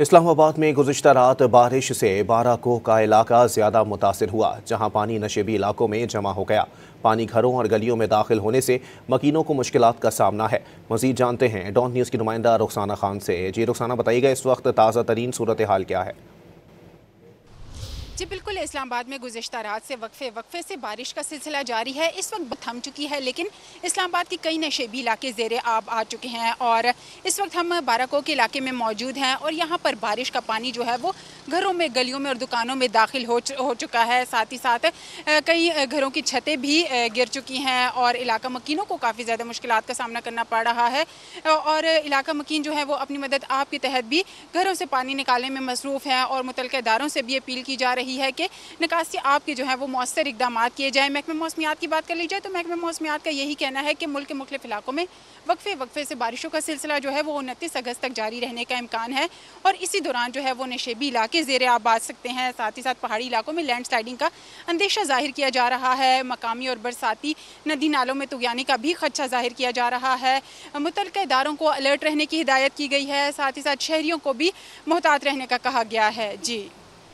اسلام آباد میں گزشتہ رات بارش سے بارہ کوہ کا علاقہ زیادہ متاثر ہوا، جہاں پانی نشیبی علاقوں میں جمع ہو گیا۔ پانی گھروں اور گلیوں میں داخل ہونے سے مکینوں کو مشکلات کا سامنا ہے۔ مزید جانتے ہیں ڈان نیوز کی نمائندہ رخسانہ خان سے۔ جی رخسانہ، بتائیے گا اس وقت تازہ ترین صورتحال کیا ہے؟ جی بالکل، اسلام آباد میں گزشتہ رات سے وقفے سے بارش کا سلسلہ جاری ہے۔ اس وقت تھم چکی ہے، لیکن اسلام آباد کی کئی نشیبی علاقے زیر آب آ چکے ہیں اور اس وقت ہم بارہ کوہ کے علاقے میں موجود ہیں اور یہاں پر بارش کا پانی جو ہے وہ گھروں میں، گلیوں میں اور دکانوں میں داخل ہو چکا ہے۔ ساتھ ہی ساتھ کئی گھروں کی چھتیں بھی گر چکی ہیں اور علاقہ مکینوں کو کافی زیادہ مشکلات کا سامنا کرنا پڑ رہا ہے اور علاقہ مکین جو ہے وہ اپنی مدد آپ کے تحت بھی گھروں سے پانی نکالنے میں مصروف ہیں اور متعلقہ اداروں سے بھی اپیل کی جا رہی ہے کہ نکاسی آب کے جو ہے وہ مؤثر اقدامات کیے جائیں۔ محکمہ موسمیات کی بات کر لی جائے تو محکمہ موسمیات کا یہی کہنا ہے کہ ملک کے مختلف علاقوں میں وقفے سے بارشوں کا سلسلہ جو ہے وہ 29 اگست تک جاری رہنے کا امکان ہے اور اسی دوران جو ہے وہ نشیبی علاقے زیر آب آ سکتے ہیں۔ ساتھ ہی ساتھ پہاڑی علاقوں میں لینڈ سلائڈنگ کا اندیشہ ظاہر کیا جا رہا ہے۔ مقامی اور برساتی ندی نالوں میں طغیانی کا بھی خدشہ ظاہر کیا جا رہا ہے۔ متعلقہ اداروں کو الرٹ رہنے کی ہدایت کی گئی ہے۔ ساتھ ہی ساتھ شہریوں کو بھی محتاط رہنے کا کہا گیا ہے۔ جی